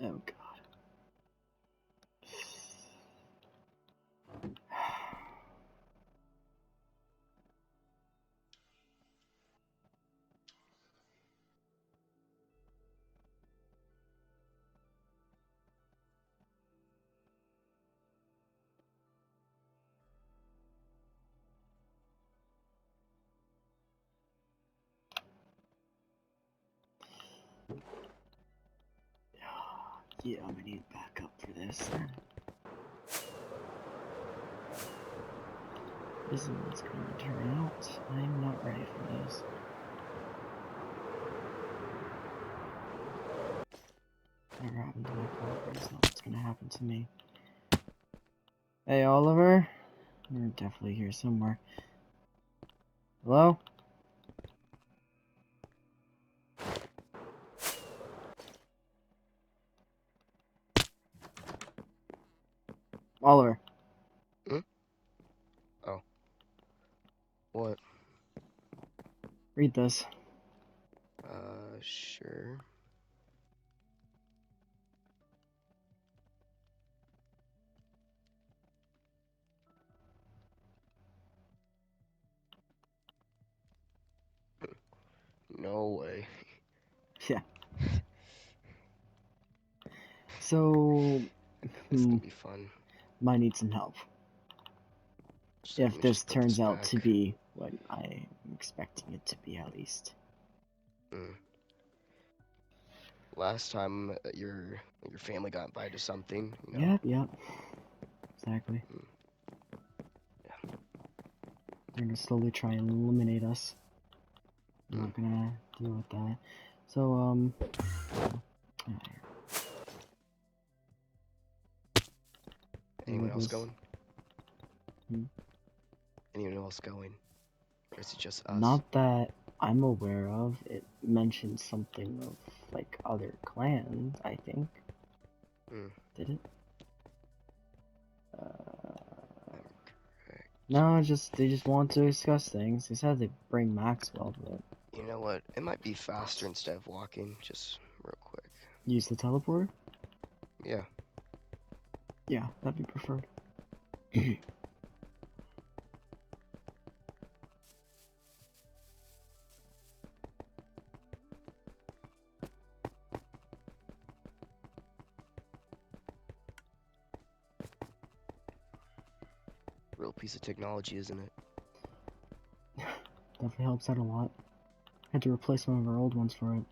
Oh god. Yeah, I'm gonna need backup for this. This is what's gonna turn out. I'm not ready for this. Whatever happened to my coworker is not what's gonna happen to me. Hey, Oliver? You're definitely here somewhere. Hello? Oliver. Hmm? Oh. What? Read this. Sure. No way. Yeah. So, It's gonna be fun. might need some help. So If you this just put turns this out to back. be what I'm expecting it to be, at least. Hmm. Last time your family got invited to something, you know. Yep. Exactly. Hmm. They're gonna slowly try and eliminate us. I'm not gonna deal with that. So, Anyone else this. going? Hmm? Anyone else going? Or is it just us? Not that I'm aware of. It mentioned something of, like, other clans, I think. Hmm. Did it? I'm correct. No, they just want to discuss things. They said they'd bring Maxwell, but... You know what? It might be faster instead of walking, just real quick. Use the teleporter? Yeah. Yeah, that'd be preferred. Real piece of technology, isn't it? Definitely helps out a lot. Had to replace one of our old ones for it.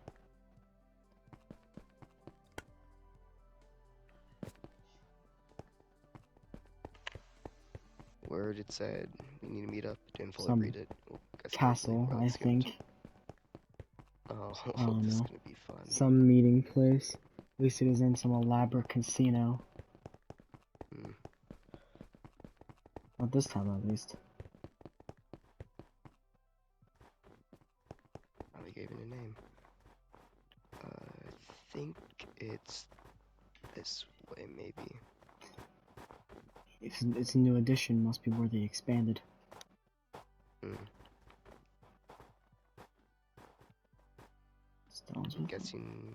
Word, it said we need to meet up. Didn't fully Some read it. Oh, guess castle, well, I think. Oh, I don't this is know. gonna be fun. Some meeting place. At least it was in some elaborate casino. Hmm. Not this time, at least. Probably gave it a name. I think it's this way, maybe. It's a new edition, must be where they expanded. Hmm. Stones I'm with guessing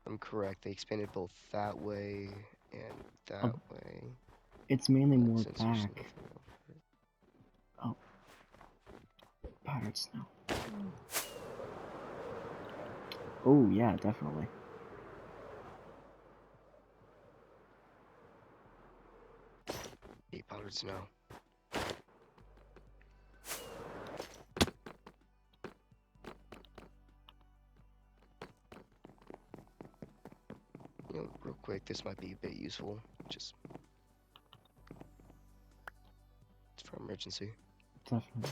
I'm correct. They expanded both that way and that way. It's mainly But more since there's back. nothing over it. Oh. Powdered snow. Oh, yeah, definitely. Powdered snow. You know, real quick, this might be a bit useful. Just it's for emergency. Definitely.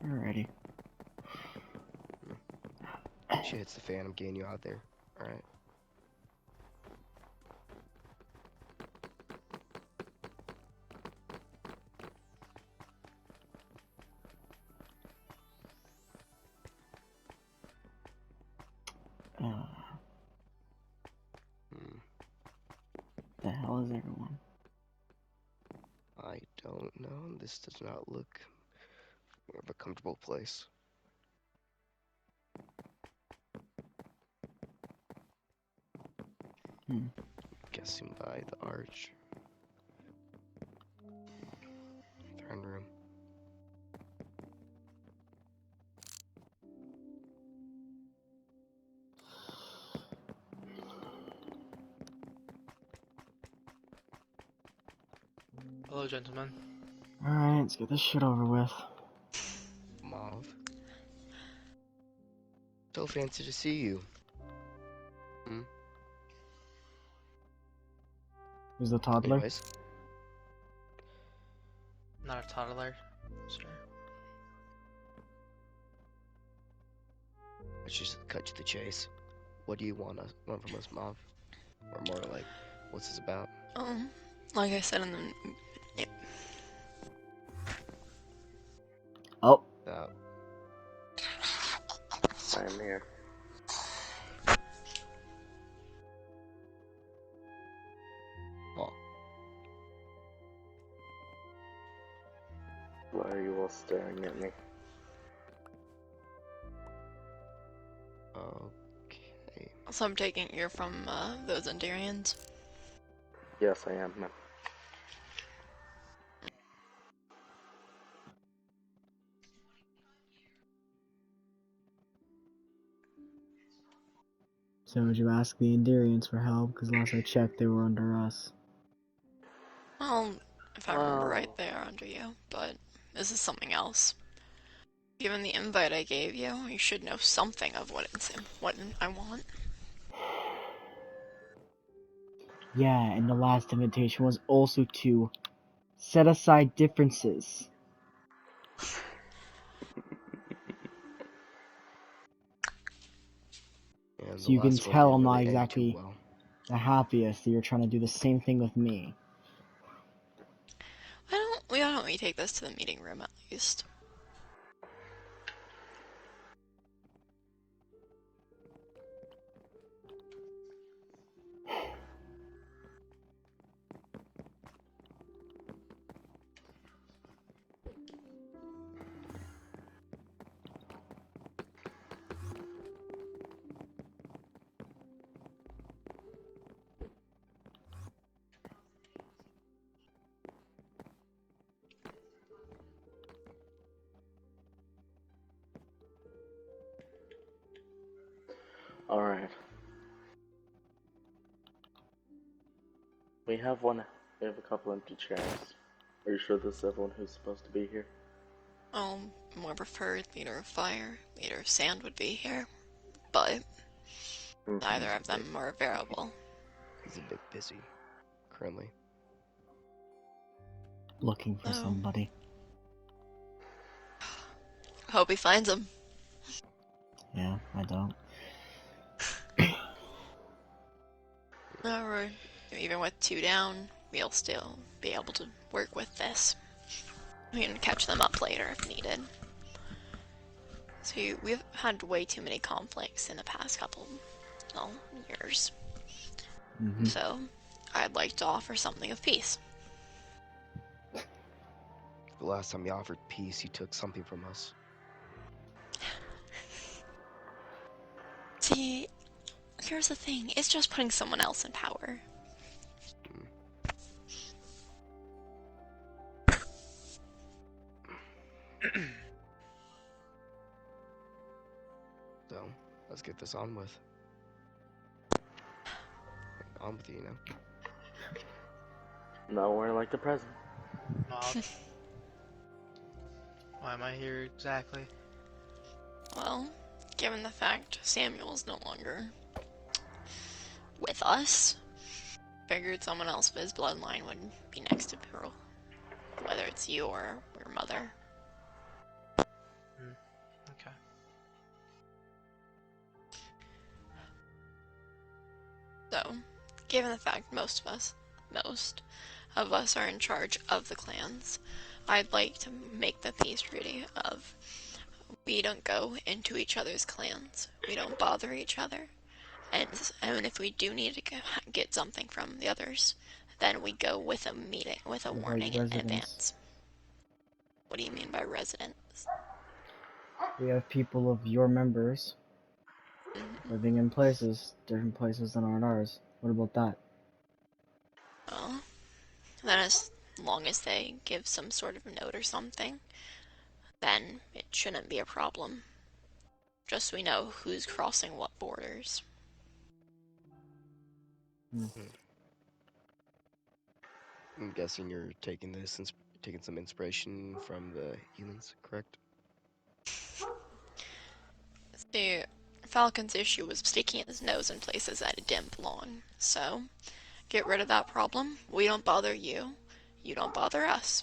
Alrighty. Shit hits the fan. I'm getting you out there. All right. Uh, Hmm. the hell is everyone? I don't know. This does not look We have a comfortable place. Guessing by the arch. Throne room. Hello, gentlemen. Alright, let's get this shit over with. Mauve. So fancy to see you. Who's the toddler? Anyways, Not a toddler, sir. let's just cut to the chase. What do you want from us, Mauve? Or more like, what's this about? Like I said in the... Oh. I'm here. Oh, Why are you all staring at me? okay. So I'm taking you're from those Endarians? Yes, I am, ma'am. So would you ask the Endarians for help? Because last I checked, they were under us. Well, if I remember right, they are under you, but this is something else. Given the invite I gave you, you should know something of what I want. Yeah, and the last invitation was also to set aside differences. And So the you can last one tell didn't I'm not really end too exactly well. the happiest that you're trying to do the same thing with me. Why don't we take this to the meeting room at least? Alright. We have a couple empty chairs. Are you sure this is everyone who's supposed to be here? More preferred leader of fire, leader of sand would be here, but neither of them are available. He's a bit busy, currently. Looking for somebody. Hope he finds him. Yeah, I don't. Alright. Even with 2 down, we'll still be able to work with this. We can catch them up later if needed. So we've had way too many conflicts in the past couple years. So I'd like to offer something of peace. The last time you offered peace, you took something from us. See, here's the thing, it's just putting someone else in power. So, let's get this on with. On with you, you know? Nowhere like the present. Why am I here exactly? Well, given the fact Samuel's no longer with us, figured someone else of his bloodline would be next to Pearl. Whether it's you or your mother. Okay. So, given the fact most of us are in charge of the clans, I'd like to make the peace treaty of we don't go into each other's clans, we don't bother each other, and if we do need to get something from the others, then we go with a meeting, with a warning in advance. What do you mean by residents? We have people of your members living in places, different places than aren't ours. What about that? Well, then as long as they give some sort of note or something, then it shouldn't be a problem. Just so we know who's crossing what borders. I'm guessing you're taking taking some inspiration from the humans, correct? The Falcon's issue was sticking his nose in places that it didn't belong. So, get rid of that problem. We don't bother you. You don't bother us.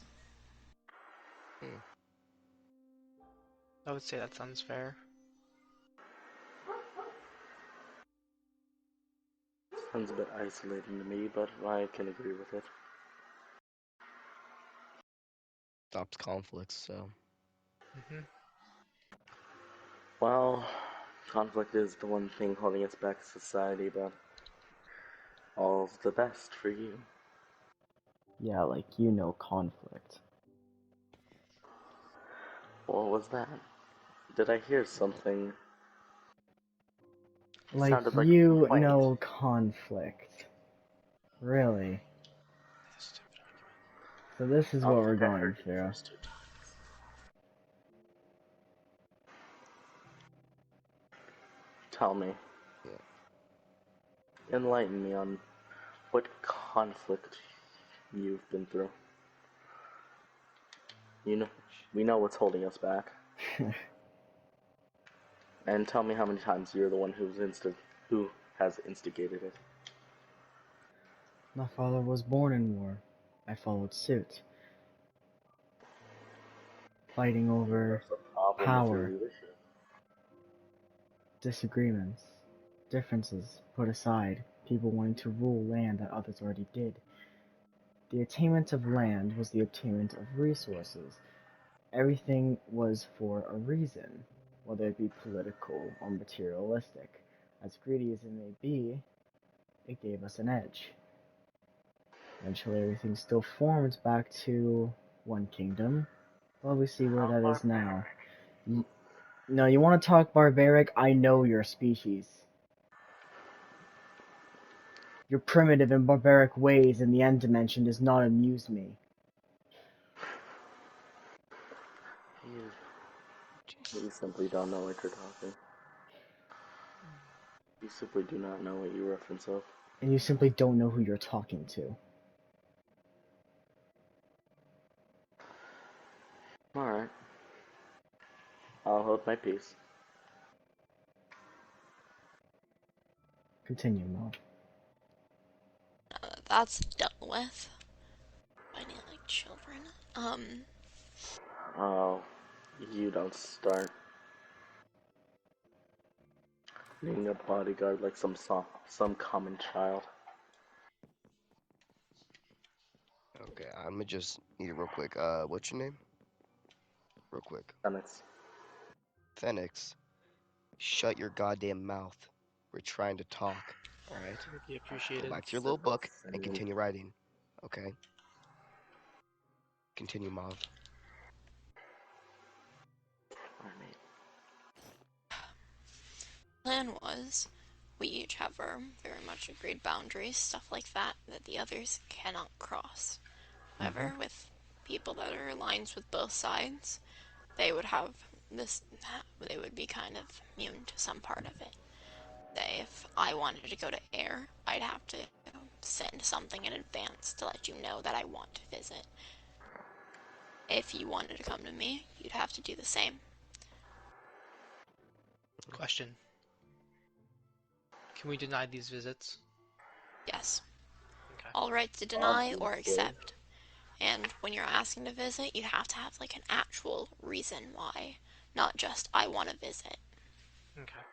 I would say that sounds fair. Sounds a bit isolating to me, but I can agree with it. Stops conflicts, so. Mm-hmm. Well, conflict is the one thing holding us back as society, but all the best for you. Yeah, like, conflict. What was that? Did I hear something? Like, Sounded like a complaint. conflict. Really? Stupid argument. So this is I what don't we're think I going heard you the through. first 2 times. Tell me. Yeah. Enlighten me on what conflict you've been through. We know what's holding us back. And tell me how many times you're the one who has instigated it. My father was born in war. I followed suit. Fighting over There's a problem with your power, leadership. disagreements, differences put aside, people wanting to rule land that others already did. The attainment of land was the attainment of resources. Everything was for a reason, whether it be political or materialistic. As greedy as it may be, it gave us an edge. Eventually, everything still formed back to one kingdom. Well, we see where that is now. No, you want to talk barbaric? I know your species. Your primitive and barbaric ways in the end dimension does not amuse me. You simply don't know what you're talking. You simply do not know what you reference of. And you simply don't know who you're talking to. Alright. I'll hold my peace. Continue, Mo. That's done with. I need like children. Oh, you don't start. Needing a bodyguard like some common child. Okay, I'm gonna just need it real quick. What's your name? Real quick. Phoenix. Phoenix, shut your goddamn mouth. We're trying to talk, alright? Would be Go appreciated. back to your Sit little book and and continue writing, okay? Continue, Mav. Alright. Plan was, we each have our very much agreed boundaries, stuff like that, that the others cannot cross. However, with people that are aligned with both sides, they would have this, they would be kind of immune to some part of it. Say, if I wanted to go to air, I'd have to send something in advance to let you know that I want to visit. If you wanted to come to me, you'd have to do the same. Question. Can we deny these visits? Yes. Okay. All right to deny or accept. And when you're asking to visit, you have to have like an actual reason why, not just I want to visit. Okay.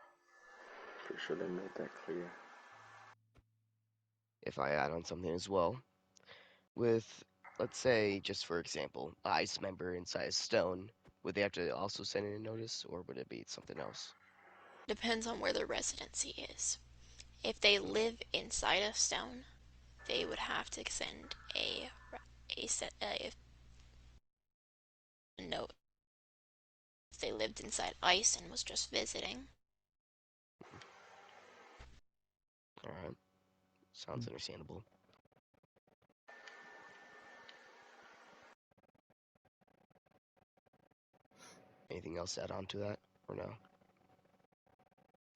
Pretty sure they made that clear. If I add on something as well, with, let's say, just for example, an ice member inside a stone, would they have to also send in a notice, or would it be something else? Depends on where their residency is. If they live inside a stone, they would have to send a they lived inside ice and was just visiting. Alright. Sounds understandable. Anything else to add on to that? Or no?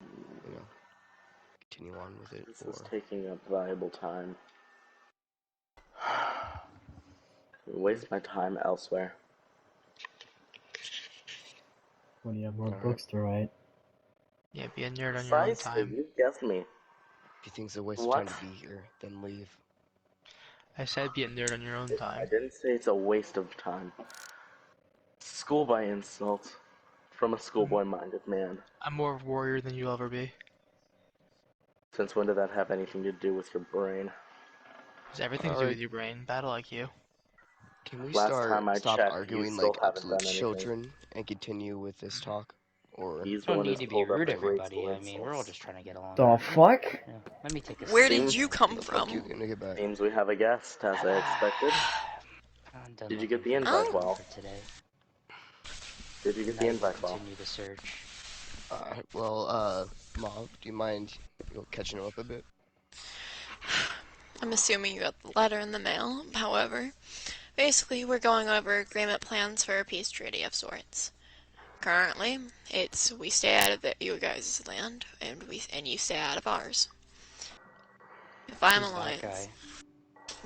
You know, continue on with it, This or... is taking up valuable time. Waste my time elsewhere. When you have more Alright. books to write. Yeah, be a nerd on your own Precisely, time. you guessed me. If you think it's a waste of What? time to be here, then leave. I said be a nerd on your own I time. didn't say it's a waste of time. School by insult. From a schoolboy-minded man. I'm more of a warrior than you'll ever be. Since when did that have anything to do with your brain? Because everything's to do Alright, with your brain. Battle IQ. can we Last time I stop checked, you arguing still like haven't absolute done anything. children and continue with this talk? Or... He's You the don't one need who's to be pulled up rude, the great everybody. school I mean, we're all insults. just trying to get along. The fuck? Yeah, let me take a Where sip. did Seems, you come the fuck you from? gonna get back? seems we have a guest, as I expected. I'm done Did you looking get the for invite, trouble Oh. Well? for today. Did you Good get the night. invite, Well? Continue the search. Mom, do you mind, catching him up a bit? I'm assuming you got the letter in the mail. However, basically, we're going over agreement plans for a peace treaty of sorts. Currently, it's we stay out of you guys' land, and you stay out of ours. If I'm Who's that alliance, guy?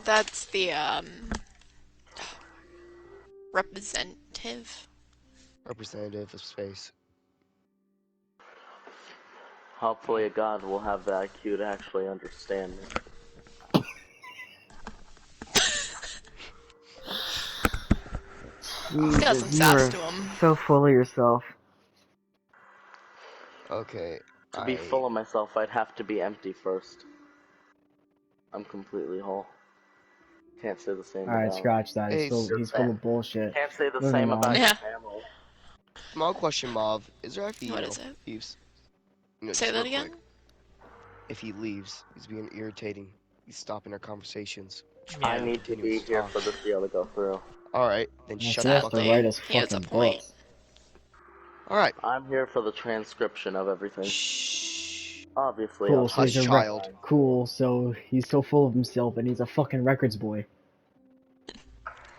that's the representative. Representative of space. Hopefully a god will have the IQ to actually understand me. Got some Jesus, you sass are to him. so full of yourself. Okay, To be full of myself, I'd have to be empty first. I'm completely whole. Can't say the same Alright, about... scratch that. Hey, He's full of bullshit. Can't say the Moving same about on. your Yeah. family. small question, Mav. Is there if he, What is it? leaves? Say Just that real again? quick. If he leaves, he's being irritating. He's stopping our conversations. I Yeah. need to Continuing be to here talk. for this deal to go through. Alright, then Yes, shut he the has fuck to up. write Sadly, his he has a fucking point. books. Alright. I'm here for the transcription of everything. Shh. Obviously, Cool, I'll so he's Hush, a change rec- my child. mind. Cool, so he's so full of himself and he's a fucking records boy.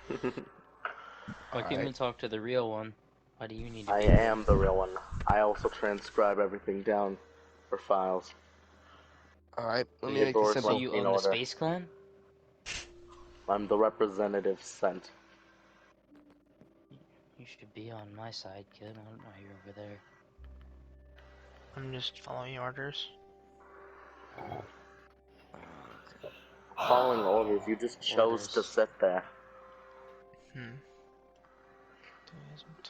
Why can't we Alright. talk to the real one? Why do you need to I be here? am the real one. I also transcribe everything down for files. Alright, let me Your make this doors So simple. left you me in own the order. Space Clan? I'm the representative sent. You should be on my side, kid. I don't know why you're over there. I'm just following orders. Following orders, you just chose to Orders. sit there. Hmm.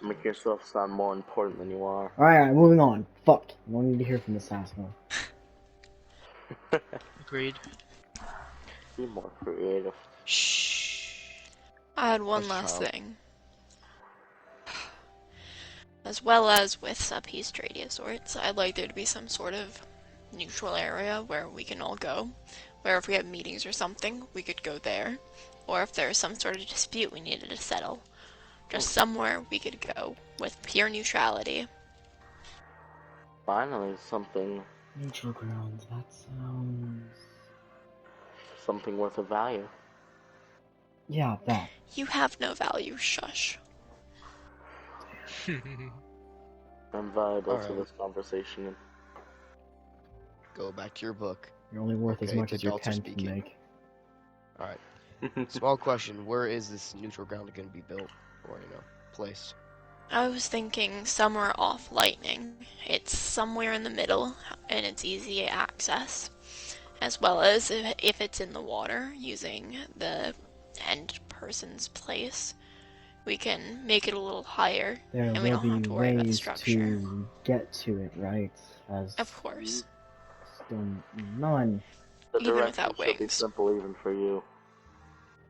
Make yourself sound more important than you are. Alright, moving on. Fuck. I don't need to hear from this asshole. Agreed. Be more creative. Shh. I had one Hush, last child. thing. As well as with a peace treaty of sorts, I'd like there to be some sort of neutral area where we can all go. Where if we have meetings or something, we could go there. Or if there's some sort of dispute we needed to settle. Just somewhere we could go with pure neutrality. Finally, something Neutral ground, that sounds... worth of value. Yeah, that. You have no value, shush. I'm valuable to Alright. this conversation. Go back to your book. You're only worth as Okay, much the as your adults are 10th can speaking. make. Alright. Small question. Where is this neutral ground going to be built? Or, placed? I was thinking somewhere off Lightning. It's somewhere in the middle, and it's easy access. As well as if it's in the water, using the end person's place, we can make it a little higher, There and we will don't have be to worry about the ways structure. to get to it, right? As Of course. still none. The Even direction without should be wings. simple even for you.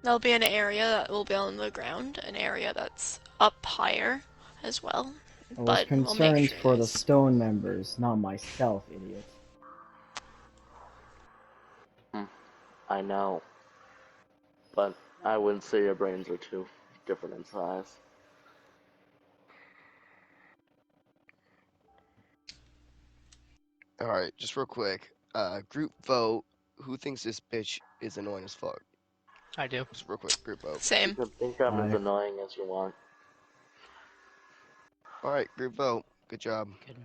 There'll be an area that will be on the ground, an area that's up higher as well. I was But we'll make concerned sure for the there's... stone members, not myself, idiot. I know. But I wouldn't say your brains are too different in size. All right, just real quick. Group vote. Who thinks this bitch is annoying as fuck? I do. Just real quick, group vote. You Same. can think I'm as Aye. annoying as you want. All right, group vote. Good job. Good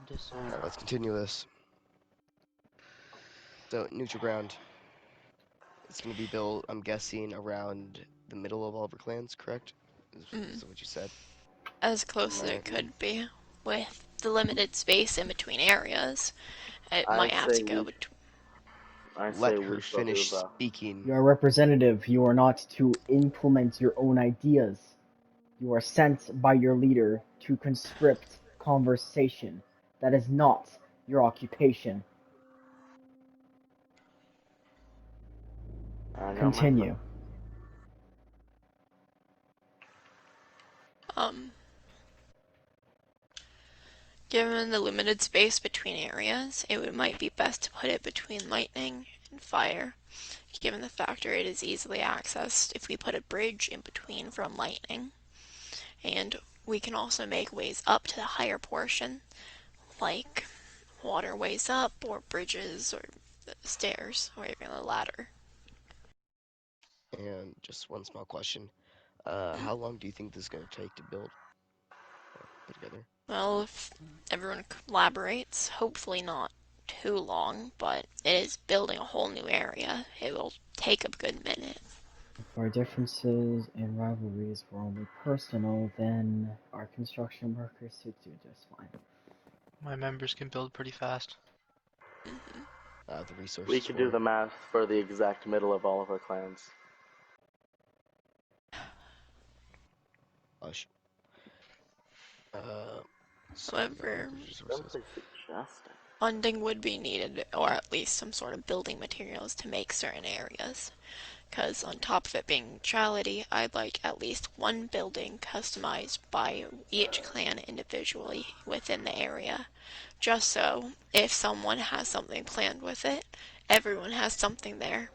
decide. All right, let's continue this. So, neutral ground. It's gonna be built, I'm guessing, around the middle of all of our clans, correct? Is that what you said? As close as it Alright. could be. With the limited space in between areas, it I'd might have say to go we. between. I say Let we her shall do finish the. speaking. You are a representative. You are not to implement your own ideas. You are sent by your leader to conscript conversation. That is not your occupation. I know myself. Continue. Um, Given the limited space between areas, might be best to put it between lightning and fire, given the factor it is easily accessed if we put a bridge in between from lightning. And we can also make ways up to the higher portion, like waterways up, or bridges, or stairs, or even a ladder. And just one small question. Hmm? How long do you think this is gonna take to build or put together? Well, if everyone collaborates, hopefully not too long, but it is building a whole new area. It will take a good minute. If our differences and rivalries were only personal, then our construction workers would do just fine. My members can build pretty fast. The resources We could do the math for the exact middle of all of our clans. Hush. So we got However, resources. Simply suggesting. funding would be needed, or at least some sort of building materials to make certain areas. Because on top of it being neutrality, I'd like at least one building customized by each clan individually within the area. Just so, if someone has something planned with it, everyone has something there.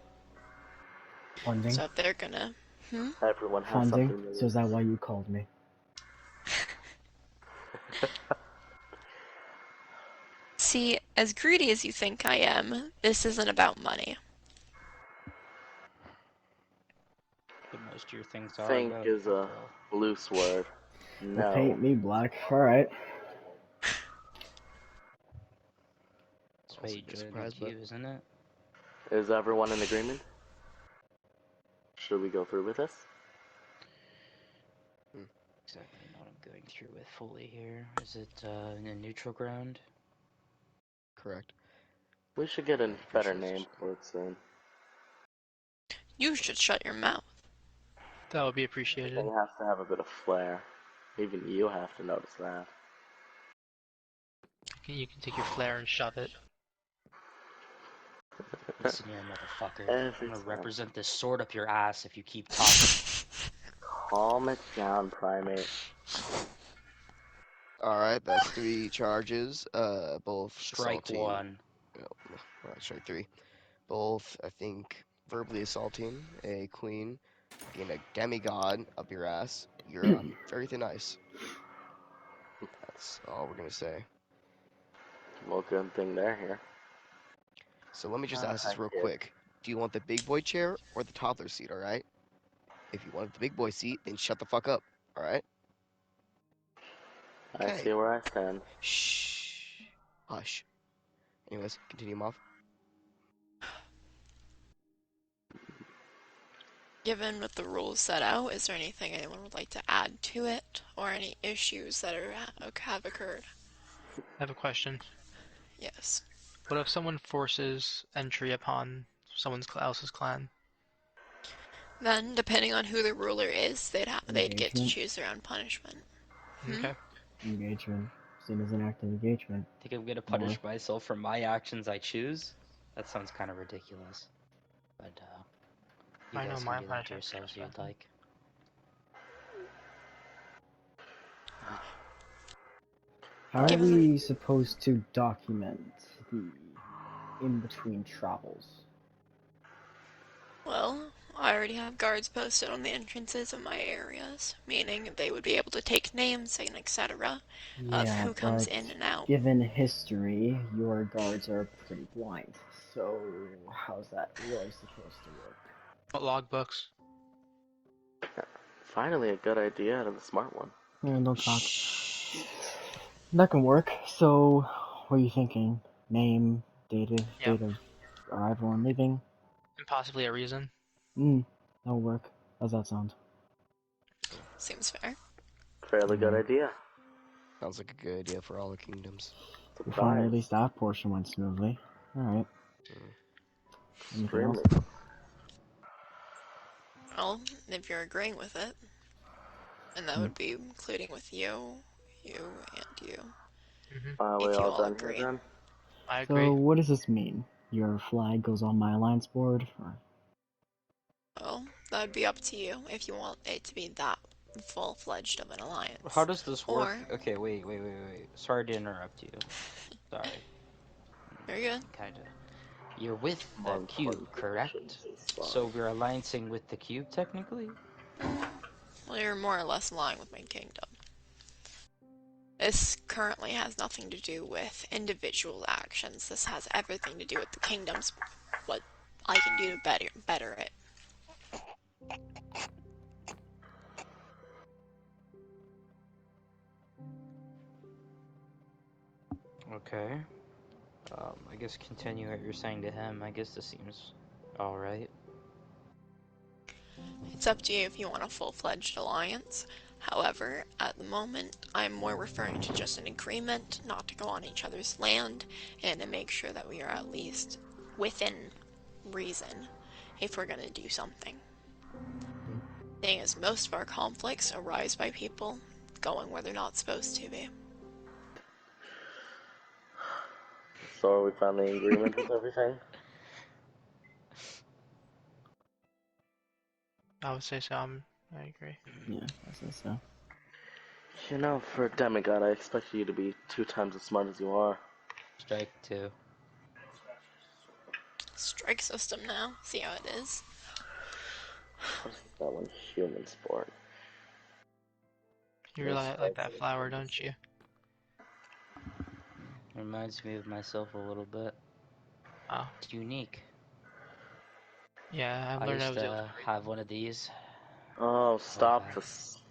Funding? So if they're gonna... Hmm? Everyone has Funding? something to So is that lose. why you called me? See, as greedy as you think I am, this isn't about money. But most of your things are Think about is a alcohol. loose word. Well, No. paint me black. Alright. That's why Also you be joined the surprised, but queue, isn't it? Is everyone in agreement? Should we go through with this? Exactly know what I'm going through with fully here. Is it in a neutral ground? correct. We should get a Pretty better sure it's name just- for it soon. You should shut your mouth. That would be appreciated. Everything has to have a bit of flair. Even you have to notice that. You can take your flare and shove it. Listen here, motherfucker. Every I'm gonna time. represent this sword up your ass if you keep talking. Calm it down, primate. Alright, that's 3 charges. Both Strike assaulting. one. Alright, strike 3. Both, I think, verbally assaulting a queen, being a demigod up your ass. You're very thin ice. That's all we're gonna say. Well, good thing they're here. So let me just Ah, ask this real kid. quick. Do you want the big boy chair or the toddler seat, alright? If you want the big boy seat, then shut the fuck up, alright? I Okay. see where I stand. Shh. Hush. Anyways, continue, Moth. Given what the rules set out, is there anything anyone would like to add to it, or any issues that have occurred? I have a question. Yes. What if someone forces entry upon someone else's clan? Then, depending on who the ruler is, they'd get to Engagement? choose their own punishment. Okay. Engagement. Seen as an act of engagement. Think I'm gonna More. punish myself for my actions I choose? That sounds kind of ridiculous. But, you I know guys can my do that to punishment. yourselves if you'd like. How are Given the we supposed to document the in-between travels? Well, I already have guards posted on the entrances of my areas, meaning they would be able to take names and etc. of Yeah, who comes but in and out. given history, your guards are pretty blind. So how's that really supposed to work? Logbooks. Finally, a good idea out of the smart one. Don't talk. Shh. That can work. So, what are you thinking? Name, Yeah. date of arrival and leaving? And possibly a reason. That'll work. How's that sound? Seems fair. Fairly good Alright. idea. Sounds like a good idea for all the kingdoms. If only at Surprise. least that portion went smoothly. Alright. Anything else? Extremely. Well, if you're agreeing with it, and that would be including with you, and you, Are we if you all all done here agree. then? I So, agree. what does this mean? Your flag goes on my alliance board? Or... Well, that would be up to you if you want it to be that full-fledged of an alliance. How does this work? Or, Okay, wait. Sorry to interrupt you. Sorry. very good. Kinda. You're with Come the on, cube, shouldn't correct? say sorry. So we're alliancing with the cube, technically? Well, you're more or less aligned with my kingdom. This currently has nothing to do with individual actions. This has everything to do with the kingdom's, what I can do to better it. Okay. I guess continue what you're saying to him. I guess this seems alright. It's up to you if you want a full-fledged alliance. However, at the moment, I'm more referring to just an agreement not to go on each other's land and to make sure that we are at least within reason if we're going to do something. Seeing as most of our conflicts arise by people going where they're not supposed to be. So are we finally in agreement with everything? I would say so. I agree. Yeah, I say so. You know, for a demigod, I expect you to be 2 times as smart as you are. Strike 2. Strike system now. See how it is. What is that one? Human sport. You Yes, really like that flower, don't you? Reminds me of myself a little bit. Oh. It's unique. Yeah, I've I learned used I was able to have one of these. Oh, A while back.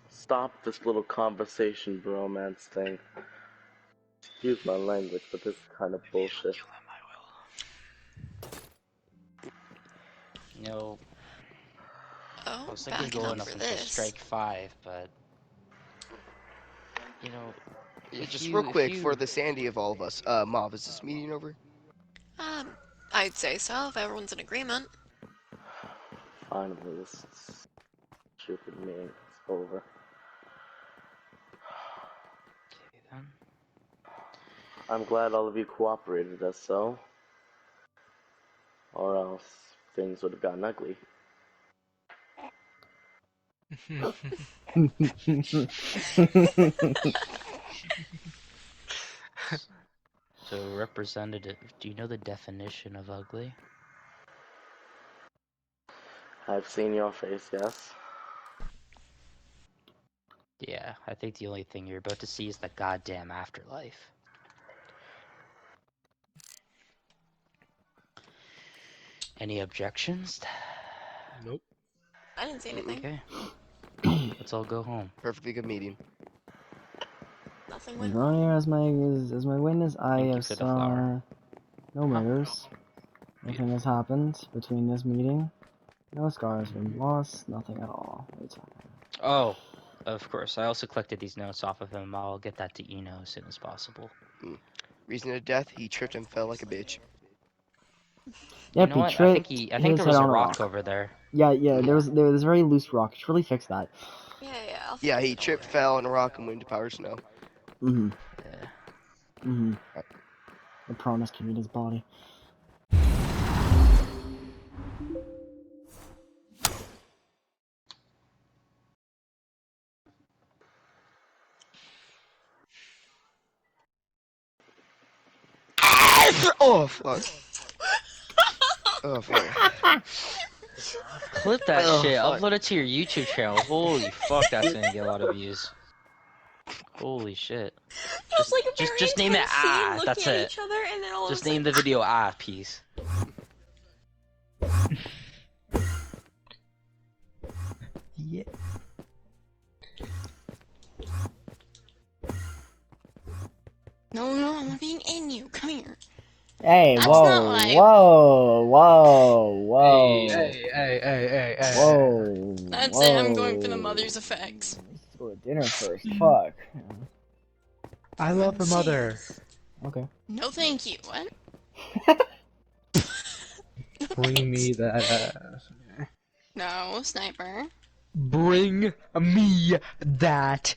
stop this little conversation bromance thing. Excuse my language, but this is kind of bullshit. You know, I Oh, was thinking backing going up up for into this. strike 5, but you know, Yeah, if just real you quick for the sanity of all of us. Mauve, is this meeting over? I'd say so if everyone's in agreement. Finally, this stupid meeting is over. okay then. I'm glad all of you cooperated as so. Or else things would have gotten ugly. So, representative, do you know the definition of ugly? I've seen your face, yes. Yeah, I think the only thing you're about to see is the goddamn afterlife. Any objections? Nope. I didn't see anything. Okay, let's all go home. Perfectly good meeting. Nothing I'm went going wrong. here as my witness. I Thank you have for the flower. no Huh. murders. Nothing has happened between this meeting. No scars have been lost. Nothing at all. What are you talking about? Oh, of course. I also collected these notes off of him. I'll get that to Eno as soon as possible. Reason of death, he tripped and fell like a bitch. You Yep, know he what? tripped I think his there head was a on a rock rock. over there. Yeah, Yeah. there's a very loose rock. You should really fix that. Yeah, I'll Yeah, fix he it, don't tripped, worry. fell on a rock, and went into powder snow. Mm-hmm. Yeah. Mm-hmm. Right. The promise came in his body. Oh fuck. Oh fuck. Clip that Oh, shit. fuck. Upload it to your YouTube channel. Holy fuck, that's gonna get a lot of views. Holy shit. It was like a very Just name it intense scene looking That's at it. each other, and then all Just of a name sudden, the video piece. Yeah. no, I'm not being in you. Come here. Hey, That's whoa, not why. whoa. Hey. Whoa, That's it. I'm going for the whoa. mother's effects. Let's go to dinner first. Fuck. I love the mother. Jeez. Okay. No, thank you. What? No, Bring me thanks. that ass. No, sniper. Bring me that